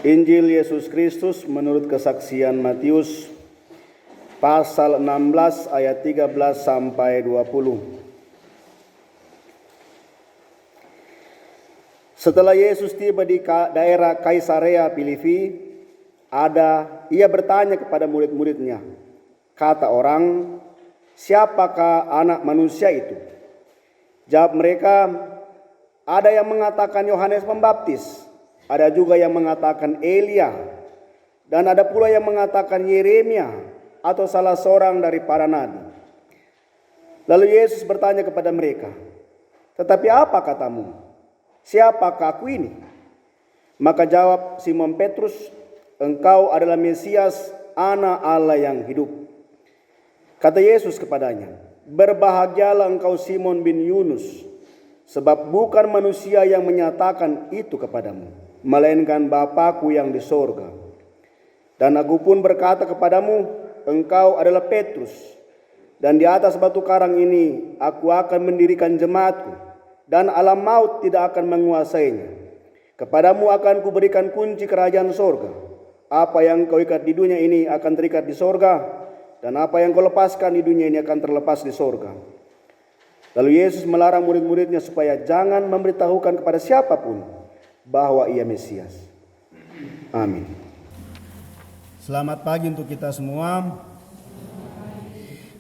Injil Yesus Kristus menurut kesaksian Matius pasal 16 ayat 13 sampai 20. Setelah Yesus tiba di daerah Kaisarea Filipi, ia bertanya kepada murid-muridnya, kata orang, siapakah anak manusia itu? Jawab mereka, ada yang mengatakan Yohanes Pembaptis, ada juga yang mengatakan Elia, dan ada pula yang mengatakan Yeremia atau salah seorang dari para nabi. Lalu Yesus bertanya kepada mereka, tetapi apa katamu? Siapakah aku ini? Maka jawab Simon Petrus, engkau adalah Mesias, Anak Allah yang hidup. Kata Yesus kepadanya, berbahagialah engkau Simon bin Yunus, sebab bukan manusia yang menyatakan itu kepadamu, melainkan Bapa-Ku yang di sorga. Dan aku pun berkata kepadamu, engkau adalah Petrus, dan di atas batu karang ini aku akan mendirikan jemaatku, dan alam maut tidak akan menguasainya. Kepadamu akan kuberikan kunci kerajaan sorga. Apa yang kau ikat di dunia ini akan terikat di sorga, dan apa yang kau lepaskan di dunia ini akan terlepas di sorga. Lalu Yesus melarang murid-muridnya supaya jangan memberitahukan kepada siapapun bahwa ia Mesias. Amin. Selamat pagi untuk kita semua.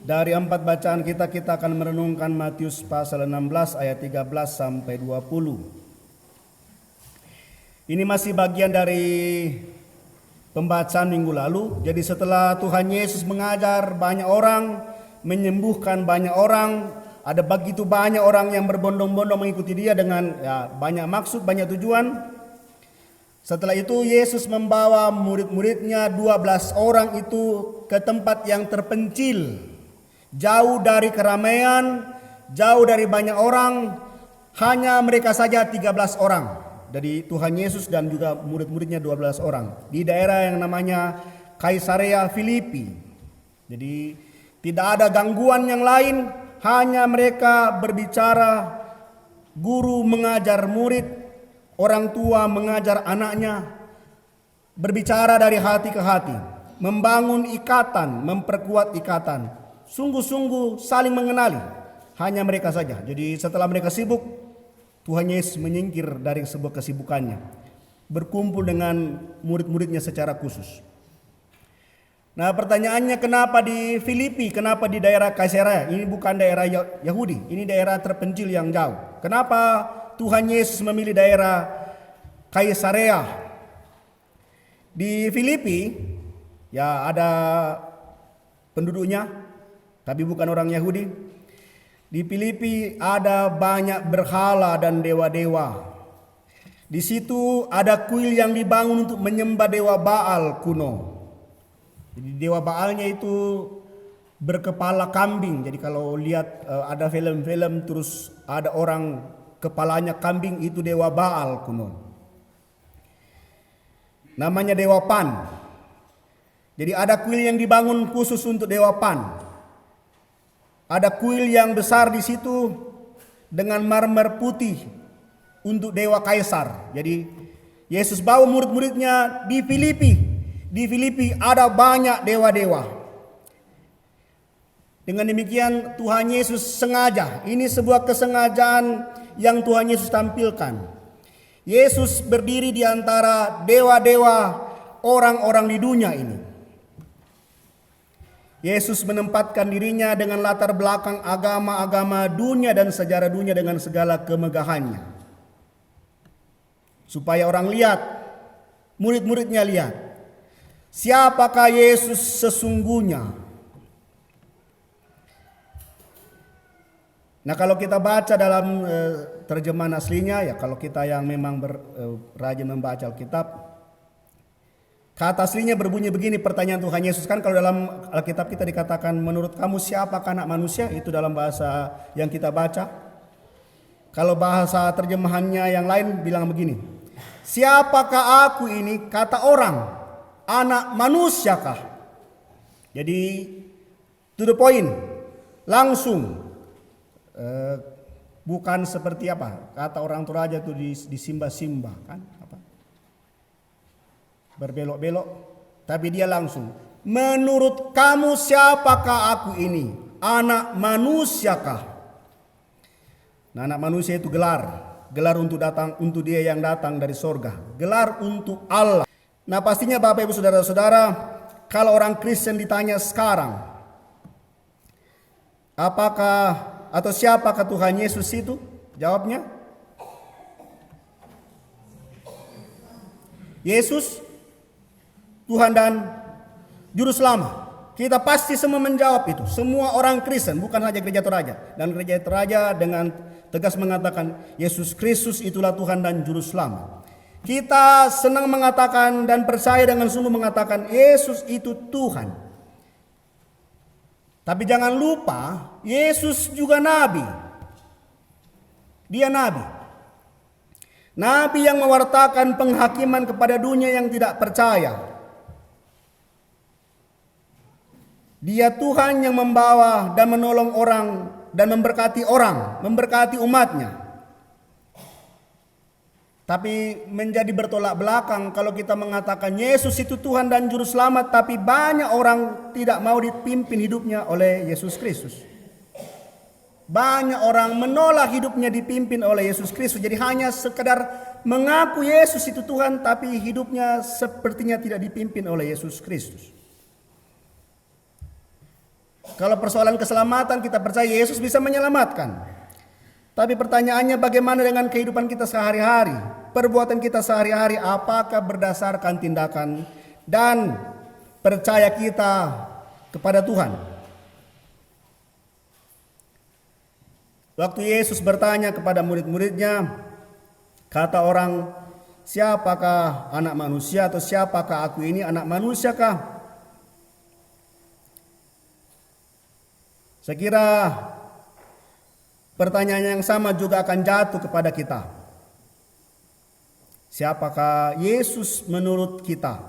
Dari 4 bacaan kita akan merenungkan Matius pasal 16 ayat 13 sampai 20. Ini masih bagian dari pembacaan minggu lalu. Jadi setelah Tuhan Yesus mengajar banyak orang, menyembuhkan banyak orang, ada begitu banyak orang yang berbondong-bondong mengikuti dia dengan banyak maksud, banyak tujuan. Setelah itu Yesus membawa murid-muridnya 12 orang itu ke tempat yang terpencil, jauh dari keramaian, jauh dari banyak orang, hanya mereka saja 13 orang. Dari Tuhan Yesus dan juga murid-muridnya 12 orang. Di daerah yang namanya Kaisarea Filipi. Jadi tidak ada gangguan yang lain, hanya mereka berbicara, guru mengajar murid, orang tua mengajar anaknya, berbicara dari hati ke hati, membangun ikatan, memperkuat ikatan, sungguh-sungguh saling mengenali, hanya mereka saja. Jadi setelah mereka sibuk, Tuhan Yesus menyingkir dari sebuah kesibukannya, berkumpul dengan murid-muridnya secara khusus. Nah, pertanyaannya, kenapa di Filipi, kenapa di daerah Kaisarea? Ini bukan daerah Yahudi, ini daerah terpencil yang jauh. Kenapa Tuhan Yesus memilih daerah Kaisarea? Di Filipi ya ada penduduknya, tapi bukan orang Yahudi. Di Filipi ada banyak berhala dan dewa-dewa. Di situ ada kuil yang dibangun untuk menyembah dewa Baal kuno. Jadi dewa Baalnya itu berkepala kambing. Jadi kalau lihat ada film-film terus ada orang kepalanya kambing, itu dewa Baal kuno. Namanya dewa Pan. Jadi ada kuil yang dibangun khusus untuk dewa Pan. Ada kuil yang besar di situ dengan marmer putih untuk dewa Kaisar. Jadi Yesus bawa murid-muridnya di Filipi. Di Filipi ada banyak dewa-dewa. Dengan demikian Tuhan Yesus sengaja, ini sebuah kesengajaan yang Tuhan Yesus tampilkan. Yesus berdiri di antara dewa-dewa orang-orang di dunia ini. Yesus menempatkan dirinya dengan latar belakang agama-agama dunia dan sejarah dunia dengan segala kemegahannya. Supaya orang lihat, murid-muridnya lihat, siapakah Yesus sesungguhnya. Nah, kalau kita baca dalam terjemahan aslinya, ya kalau kita yang memang rajin membaca Alkitab, kata aslinya berbunyi begini, pertanyaan Tuhan Yesus. Kan kalau dalam Alkitab kita dikatakan, menurut kamu siapakah anak manusia? Itu dalam bahasa yang kita baca. Kalau bahasa terjemahannya yang lain bilang begini, siapakah aku ini, kata orang, anak manusiakah? Jadi to the point, langsung, bukan seperti apa kata orang Toraja itu disimba-simba kan, apa? berbelok-belok, tapi dia langsung, menurut kamu siapakah aku ini? Anak manusiakah? Nah, anak manusia itu gelar untuk datang, untuk dia yang datang dari sorga, gelar untuk Allah. Nah, pastinya Bapak Ibu Saudara-saudara, kalau orang Kristen ditanya sekarang, apakah atau siapakah Tuhan Yesus itu? Jawabnya, Yesus, Tuhan dan Juru Selamat. Kita pasti semua menjawab itu. Semua orang Kristen, bukan saja Gereja Toraja. Dan Gereja Toraja dengan tegas mengatakan Yesus Kristus itulah Tuhan dan Juru Selamat. Kita senang mengatakan dan percaya dengan sungguh mengatakan Yesus itu Tuhan. Tapi jangan lupa Yesus juga nabi. Dia nabi. Nabi yang mewartakan penghakiman kepada dunia yang tidak percaya. Dia Tuhan yang membawa dan menolong orang dan memberkati orang, memberkati umatnya. Tapi menjadi bertolak belakang kalau kita mengatakan Yesus itu Tuhan dan Juru Selamat, tapi banyak orang tidak mau dipimpin hidupnya oleh Yesus Kristus. Banyak orang menolak hidupnya dipimpin oleh Yesus Kristus. Jadi hanya sekedar mengaku Yesus itu Tuhan, tapi hidupnya sepertinya tidak dipimpin oleh Yesus Kristus. Kalau persoalan keselamatan kita percaya Yesus bisa menyelamatkan. Tapi pertanyaannya bagaimana dengan kehidupan kita sehari-hari? Perbuatan kita sehari-hari apakah berdasarkan tindakan dan percaya kita kepada Tuhan? Waktu Yesus bertanya kepada murid-muridnya, kata orang, siapakah anak manusia atau siapakah aku ini anak manusia kah? Saya kira pertanyaan yang sama juga akan jatuh kepada kita. Siapakah Yesus menurut kita?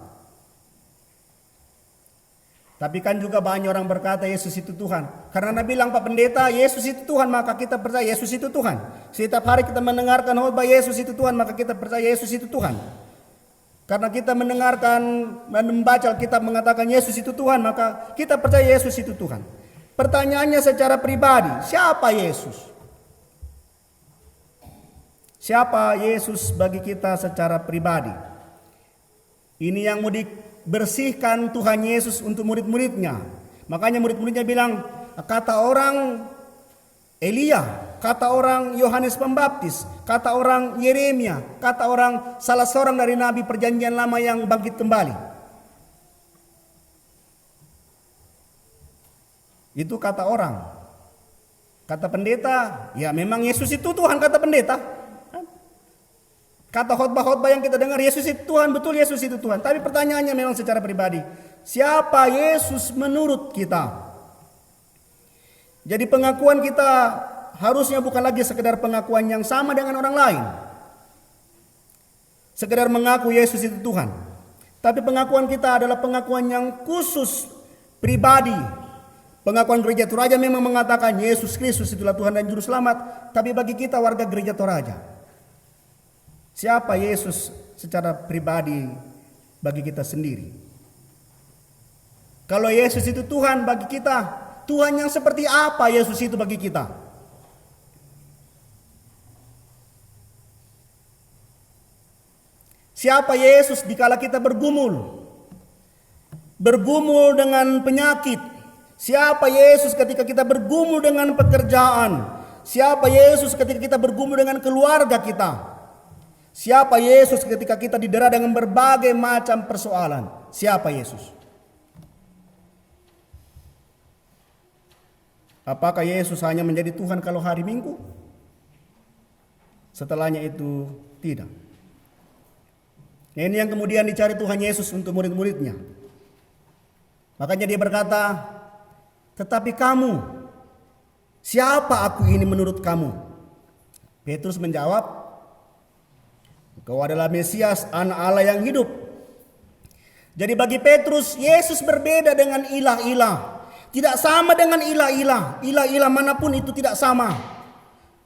Tapi kan juga banyak orang berkata Yesus itu Tuhan. Karena bilang Pak Pendeta Yesus itu Tuhan, maka kita percaya Yesus itu Tuhan. Setiap hari kita mendengarkan khotbah Yesus itu Tuhan, maka kita percaya Yesus itu Tuhan. Karena kita mendengarkan dan membaca Alkitab mengatakan Yesus itu Tuhan, maka kita percaya Yesus itu Tuhan. Pertanyaannya secara pribadi, siapa Yesus? Siapa Yesus bagi kita secara pribadi? Ini yang mau dibersihkan Tuhan Yesus untuk murid-muridnya. Makanya murid-muridnya bilang, kata orang Elia, kata orang Yohanes Pembaptis, kata orang Yeremia, kata orang salah seorang dari nabi perjanjian lama yang bangkit kembali. Itu kata orang. Kata pendeta, ya memang Yesus itu Tuhan, kata pendeta. Kata khotbah-khotbah yang kita dengar, Yesus itu Tuhan, betul Yesus itu Tuhan. Tapi pertanyaannya memang secara pribadi, siapa Yesus menurut kita? Jadi pengakuan kita harusnya bukan lagi sekedar pengakuan yang sama dengan orang lain. Sekedar mengaku Yesus itu Tuhan. Tapi pengakuan kita adalah pengakuan yang khusus, pribadi. Pengakuan Gereja Toraja memang mengatakan Yesus Kristus itulah Tuhan dan Juru Selamat. Tapi bagi kita warga Gereja Toraja, siapa Yesus secara pribadi bagi kita sendiri? Kalau Yesus itu Tuhan bagi kita, Tuhan yang seperti apa Yesus itu bagi kita? Siapa Yesus dikala kita bergumul dengan penyakit? Siapa Yesus ketika kita bergumul dengan pekerjaan? Siapa Yesus ketika kita bergumul dengan keluarga kita? Siapa Yesus ketika kita didera dengan berbagai macam persoalan? Siapa Yesus? Apakah Yesus hanya menjadi Tuhan kalau hari Minggu? Setelahnya itu tidak. Ini yang kemudian dicari Tuhan Yesus untuk murid-muridnya. Makanya dia berkata, tetapi kamu, siapa aku ini menurut kamu? Petrus menjawab, engkau adalah Mesias, anak Allah yang hidup. Jadi bagi Petrus, Yesus berbeda dengan ilah-ilah. Tidak sama dengan ilah-ilah. Ilah-ilah manapun itu tidak sama.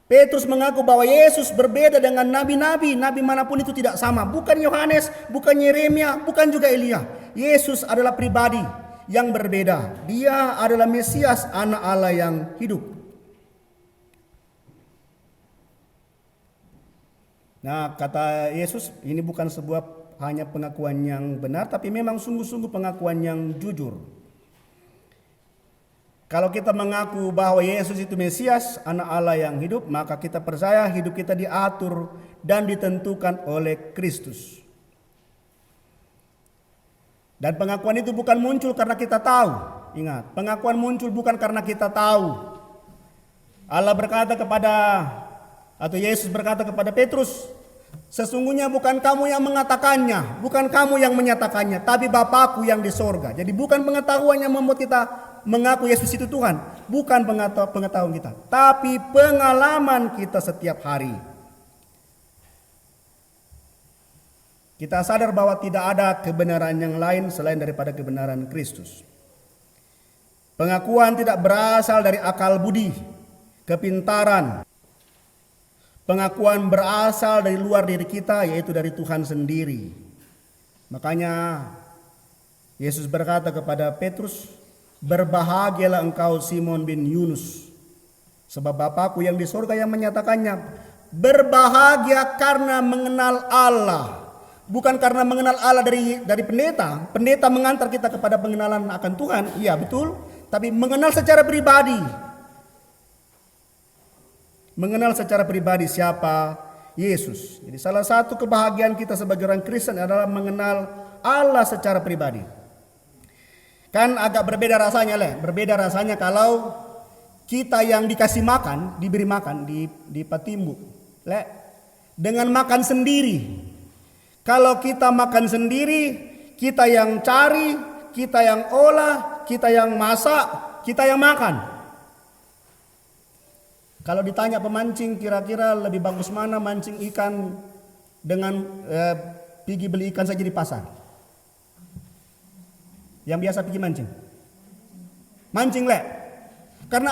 Petrus mengaku bahwa Yesus berbeda dengan nabi-nabi. Nabi manapun itu tidak sama. Bukan Yohanes, bukan Yeremia, bukan juga Elia. Yesus adalah pribadi yang berbeda. Dia adalah Mesias, anak Allah yang hidup. Nah, kata Yesus, ini bukan sebuah hanya pengakuan yang benar, tapi memang sungguh-sungguh pengakuan yang jujur. Kalau kita mengaku bahwa Yesus itu Mesias, anak Allah yang hidup, maka kita percaya hidup kita diatur dan ditentukan oleh Kristus. Dan pengakuan itu bukan muncul karena kita tahu. Ingat, pengakuan muncul bukan karena kita tahu. Allah berkata atau Yesus berkata kepada Petrus, sesungguhnya bukan kamu yang mengatakannya, bukan kamu yang menyatakannya, tapi Bapakku yang di sorga. Jadi bukan pengetahuan yang membuat kita mengaku Yesus itu Tuhan, bukan pengetahuan kita, tapi pengalaman kita setiap hari. Kita sadar bahwa tidak ada kebenaran yang lain selain daripada kebenaran Kristus. Pengakuan tidak berasal dari akal budi, kepintaran. Pengakuan berasal dari luar diri kita, yaitu dari Tuhan sendiri. Makanya Yesus berkata kepada Petrus, berbahagialah engkau Simon bin Yunus, sebab Bapakku yang di surga yang menyatakannya. Berbahagia karena mengenal Allah, bukan karena mengenal Allah dari pendeta. Pendeta mengantar kita kepada pengenalan akan Tuhan, iya betul, tapi mengenal secara pribadi. Mengenal secara pribadi siapa Yesus. Jadi salah satu kebahagiaan kita sebagai orang Kristen adalah mengenal Allah secara pribadi. Kan agak berbeda rasanya Berbeda rasanya kalau kita yang dikasih makan, diberi makan di Patimbu. Dengan makan sendiri. Kalau kita makan sendiri, kita yang cari, kita yang olah, kita yang masak, kita yang makan. Kalau ditanya pemancing, kira-kira lebih bagus mana mancing ikan dengan pergi beli ikan saja di pasar? Yang biasa pergi mancing. Mancing Karena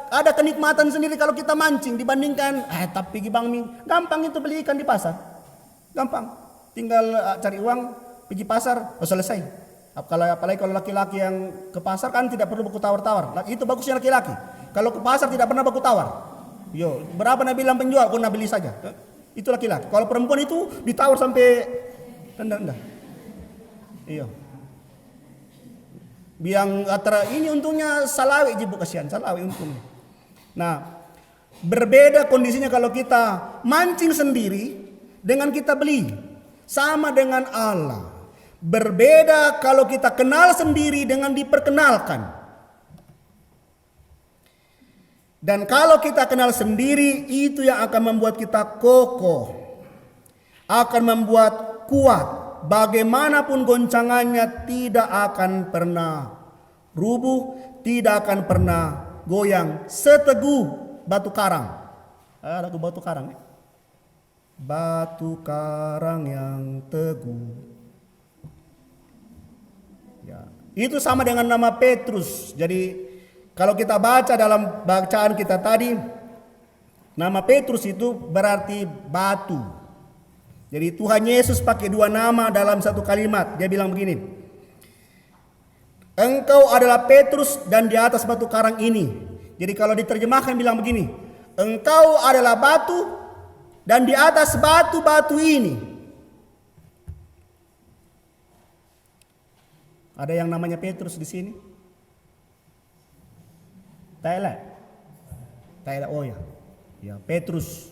ada kenikmatan sendiri kalau kita mancing dibandingkan tapi pergi Bang Ming. Gampang itu beli ikan di pasar. Gampang. Tinggal cari uang, pergi pasar, selesai. Apalagi kalau laki-laki yang ke pasar kan tidak perlu baku tawar-tawar. Itu bagusnya laki-laki. Kalau ke pasar tidak pernah baku tawar. Berapa nak bilang penjual, pun nak beli saja. Itu laki-laki. Kalau perempuan itu ditawar sampai rendah-rendah. Biang antara ini untungnya salawi jibu kasihan, salawi untungnya. Nah, berbeda kondisinya kalau kita mancing sendiri dengan kita beli. Sama dengan Allah. Berbeda kalau kita kenal sendiri dengan diperkenalkan. Dan kalau kita kenal sendiri, itu yang akan membuat kita kokoh. Akan membuat kuat. Bagaimanapun goncangannya tidak akan pernah rubuh, tidak akan pernah goyang. Seteguh batu karang. Lagu batu karang. Batu karang yang teguh. Itu sama dengan nama Petrus. Jadi kalau kita baca dalam bacaan kita tadi, nama Petrus itu berarti batu. Jadi Tuhan Yesus pakai dua nama dalam satu kalimat. Dia bilang begini, engkau adalah Petrus dan di atas batu karang ini. Jadi kalau diterjemahkan bilang begini, engkau adalah batu dan di atas batu-batu ini. Ada yang namanya Petrus di sini? Thailand. Oh ya. Petrus.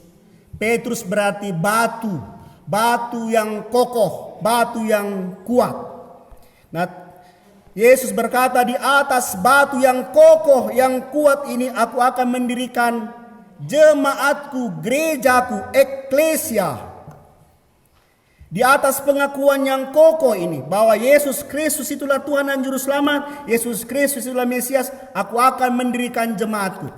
Petrus berarti batu. Batu yang kokoh, batu yang kuat. Nah, Yesus berkata, di atas batu yang kokoh, yang kuat ini aku akan mendirikan jemaatku, gerejaku, eklesia. Di atas pengakuan yang kokoh ini, bahwa Yesus Kristus itulah Tuhan dan Juru Selamat, Yesus Kristus itulah Mesias, aku akan mendirikan jemaatku.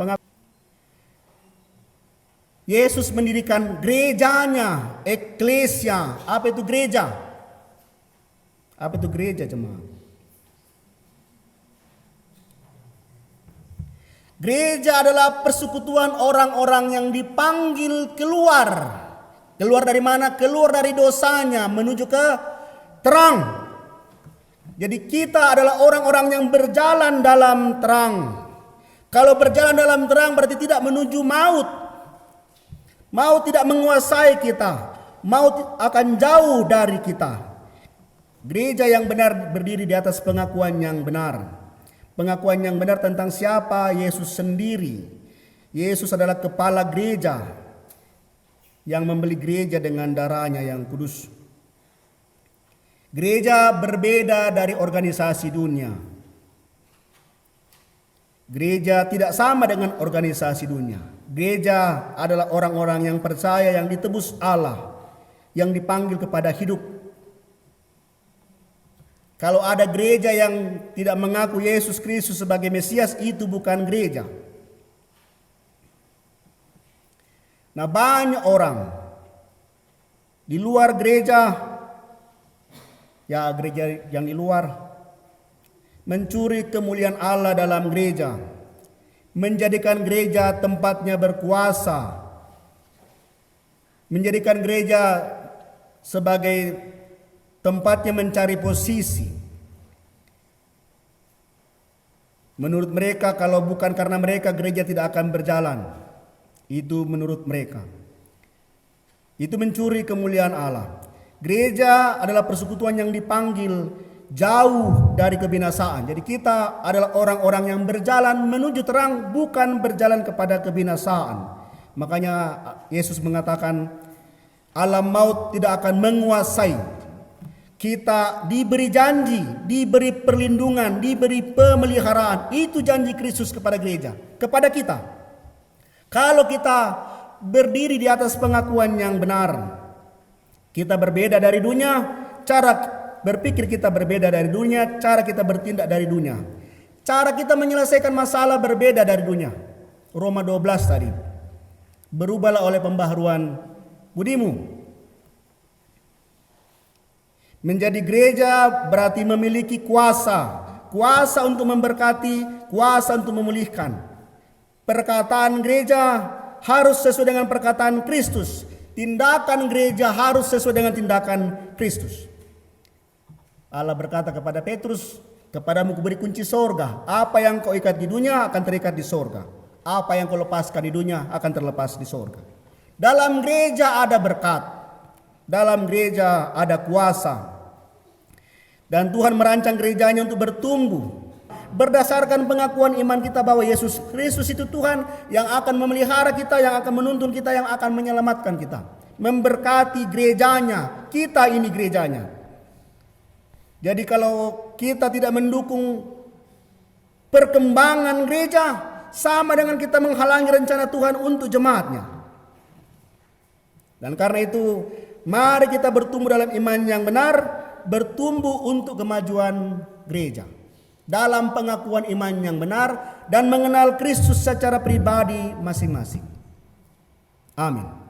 Yesus mendirikan gerejanya, eklesia. Apa itu gereja? Apa itu gereja, jemaat? Gereja adalah persekutuan orang-orang yang dipanggil keluar. Keluar dari mana? Keluar dari dosanya menuju ke terang. Jadi kita adalah orang-orang yang berjalan dalam terang. Kalau berjalan dalam terang berarti tidak menuju maut. Maut tidak menguasai kita. Maut akan jauh dari kita. Gereja yang benar berdiri di atas pengakuan yang benar. Pengakuan yang benar tentang siapa Yesus sendiri. Yesus adalah kepala gereja yang membeli gereja dengan darahnya yang kudus. Gereja berbeda dari organisasi dunia. Gereja tidak sama dengan organisasi dunia. Gereja adalah orang-orang yang percaya, yang ditebus Allah, yang dipanggil kepada hidup. Kalau ada gereja yang tidak mengaku Yesus Kristus sebagai Mesias, itu bukan gereja. Nah, banyak orang di luar gereja, ya gereja yang di luar, mencuri kemuliaan Allah dalam gereja, menjadikan gereja tempatnya berkuasa, menjadikan gereja sebagai tempatnya mencari posisi. Menurut mereka, kalau bukan karena mereka, gereja tidak akan berjalan. Itu menurut mereka. Itu mencuri kemuliaan Allah. Gereja adalah persekutuan yang dipanggil jauh dari kebinasaan. Jadi kita adalah orang-orang yang berjalan menuju terang, bukan berjalan kepada kebinasaan. Makanya Yesus mengatakan, alam maut tidak akan menguasai. Kita diberi janji, diberi perlindungan, diberi pemeliharaan. Itu janji Kristus kepada gereja, kepada kita. Kalau kita berdiri di atas pengakuan yang benar, kita berbeda dari dunia, cara berpikir kita berbeda dari dunia, cara kita bertindak dari dunia. Cara kita menyelesaikan masalah berbeda dari dunia. Roma 12 tadi. Berubahlah oleh pembaharuan budimu. Menjadi gereja berarti memiliki kuasa. Kuasa untuk memberkati, kuasa untuk memulihkan. Perkataan gereja harus sesuai dengan perkataan Kristus. Tindakan gereja harus sesuai dengan tindakan Kristus. Allah berkata kepada Petrus, kepadamu kuberi kunci sorga. Apa yang kau ikat di dunia akan terikat di sorga. Apa yang kau lepaskan di dunia akan terlepas di sorga. Dalam gereja ada berkat. Dalam gereja ada kuasa. Dan Tuhan merancang gerejanya untuk bertumbuh. Berdasarkan pengakuan iman kita bahwa Yesus Kristus itu Tuhan yang akan memelihara kita, yang akan menuntun kita, yang akan menyelamatkan kita. Memberkati gerejanya. Kita ini gerejanya. Jadi kalau kita tidak mendukung perkembangan gereja, sama dengan kita menghalangi rencana Tuhan untuk jemaatnya. Dan karena itu, mari kita bertumbuh dalam iman yang benar, bertumbuh untuk kemajuan gereja. Dalam pengakuan iman yang benar dan mengenal Kristus secara pribadi masing-masing. Amin.